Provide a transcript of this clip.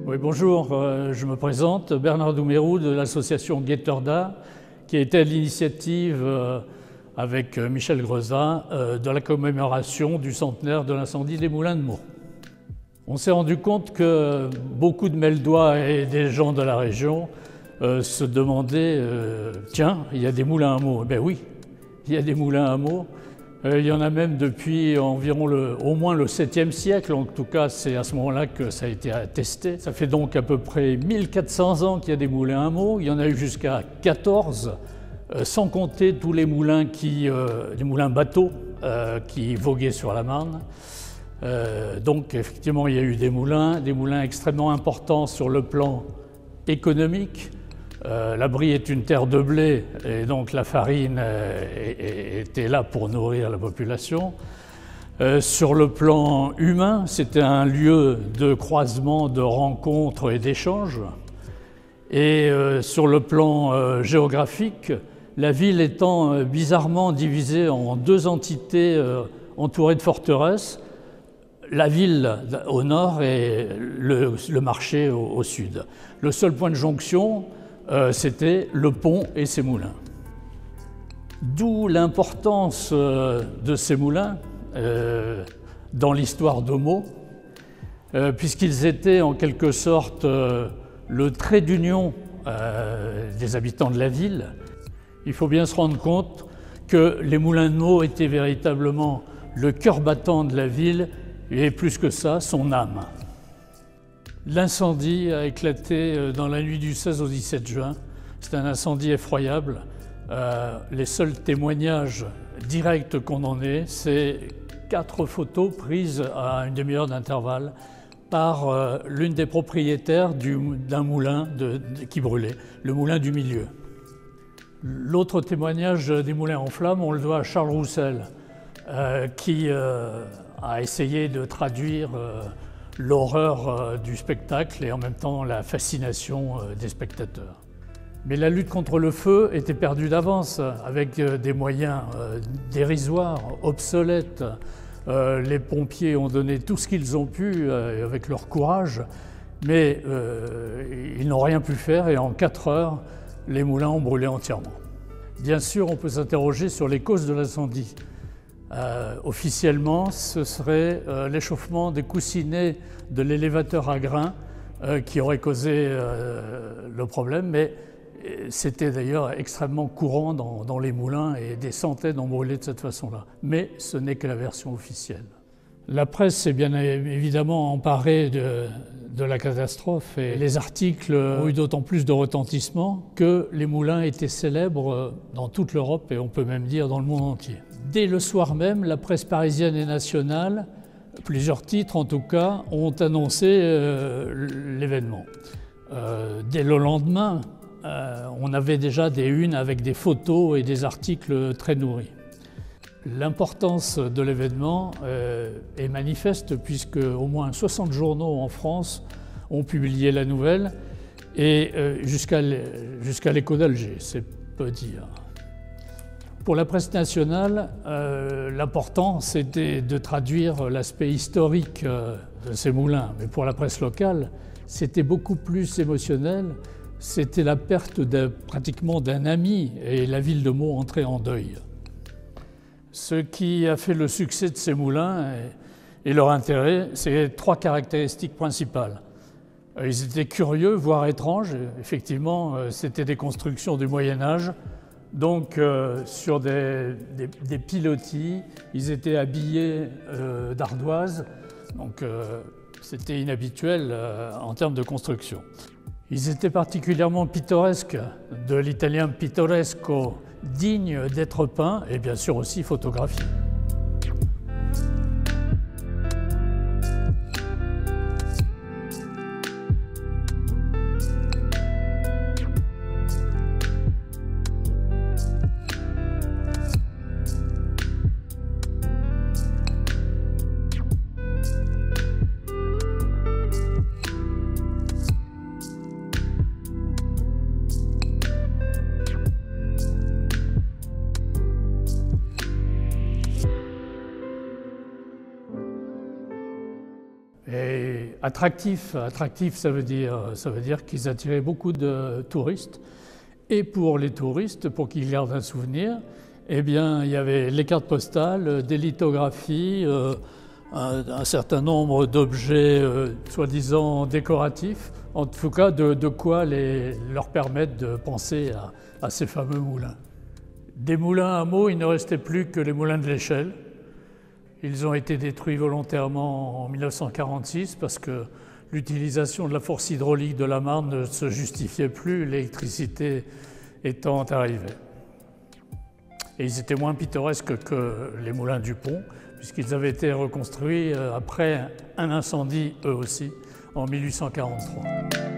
Oui, bonjour, je me présente, Bernard Doumerou de l'association Guetterda, qui a été à l'initiative avec Michel Grezat de la commémoration du centenaire de l'incendie des Moulins de Meaux. On s'est rendu compte que beaucoup de Meldois et des gens de la région se demandaient tiens, il y a des moulins à Meaux. Ben oui, il y a des moulins à Meaux. Il y en a même depuis environ au moins le 7e siècle, en tout cas c'est à ce moment-là que ça a été attesté. Ça fait donc à peu près 1400 ans qu'il y a des moulins à Meaux, il y en a eu jusqu'à 14, sans compter tous les moulins, les moulins bateaux qui voguaient sur la Marne. Donc effectivement il y a eu des moulins extrêmement importants sur le plan économique. La Brie est une terre de blé et donc la farine était là pour nourrir la population. Sur le plan humain, c'était un lieu de croisement, de rencontres et d'échanges. Et sur le plan géographique, la ville étant bizarrement divisée en deux entités entourées de forteresses, la ville au nord et le marché au sud. Le seul point de jonction, c'était le pont et ses moulins. D'où l'importance de ces moulins dans l'histoire de Meaux, puisqu'ils étaient en quelque sorte le trait d'union des habitants de la ville. Il faut bien se rendre compte que les moulins de Meaux étaient véritablement le cœur battant de la ville et plus que ça, son âme. L'incendie a éclaté dans la nuit du 16 au 17 juin. C'est un incendie effroyable. Les seuls témoignages directs qu'on en ait, c'est 4 photos prises à une demi-heure d'intervalle par l'une des propriétaires d'un moulin qui brûlait, le moulin du milieu. L'autre témoignage des moulins en flammes, on le doit à Charles Roussel, qui a essayé de traduire l'horreur du spectacle et en même temps la fascination des spectateurs. Mais la lutte contre le feu était perdue d'avance avec des moyens dérisoires, obsolètes. Les pompiers ont donné tout ce qu'ils ont pu avec leur courage, mais ils n'ont rien pu faire et en 4 heures, les moulins ont brûlé entièrement. Bien sûr, on peut s'interroger sur les causes de l'incendie. Officiellement, ce serait l'échauffement des coussinets de l'élévateur à grains qui aurait causé le problème, mais c'était d'ailleurs extrêmement courant dans les moulins et des centaines ont brûlé de cette façon-là. Mais ce n'est que la version officielle. La presse s'est bien évidemment emparée de la catastrophe et les articles ont eu d'autant plus de retentissement que les moulins étaient célèbres dans toute l'Europe et on peut même dire dans le monde entier. Dès le soir même, la presse parisienne et nationale, plusieurs titres en tout cas, ont annoncé l'événement. Dès le lendemain, on avait déjà des unes avec des photos et des articles très nourris. L'importance de l'événement est manifeste puisque au moins 60 journaux en France ont publié la nouvelle et jusqu'à l'Écho d'Alger, c'est peu dire. Pour la presse nationale, l'important c'était de traduire l'aspect historique de ces moulins, mais pour la presse locale, c'était beaucoup plus émotionnel. C'était la perte pratiquement d'un ami et la ville de Meaux entrait en deuil. Ce qui a fait le succès de ces moulins et leur intérêt, c'est 3 caractéristiques principales. Ils étaient curieux, voire étranges. Effectivement, c'était des constructions du Moyen-Âge. Donc, sur des pilotis, ils étaient habillés d'ardoise. Donc, c'était inhabituel en termes de construction. Ils étaient particulièrement pittoresques, de l'italien pittoresco, digne d'être peint et bien sûr aussi photographié. Et attractif, ça veut dire qu'ils attiraient beaucoup de touristes. Et pour les touristes, pour qu'ils gardent un souvenir, eh bien, il y avait les cartes postales, des lithographies, un certain nombre d'objets soi-disant décoratifs, en tout cas de quoi leur permettre de penser à ces fameux moulins. Des moulins à Meaux, il ne restait plus que les moulins de l'Échelle. Ils ont été détruits volontairement en 1946 parce que l'utilisation de la force hydraulique de la Marne ne se justifiait plus, l'électricité étant arrivée. Et ils étaient moins pittoresques que les moulins du Pont, puisqu'ils avaient été reconstruits après un incendie, eux aussi, en 1843.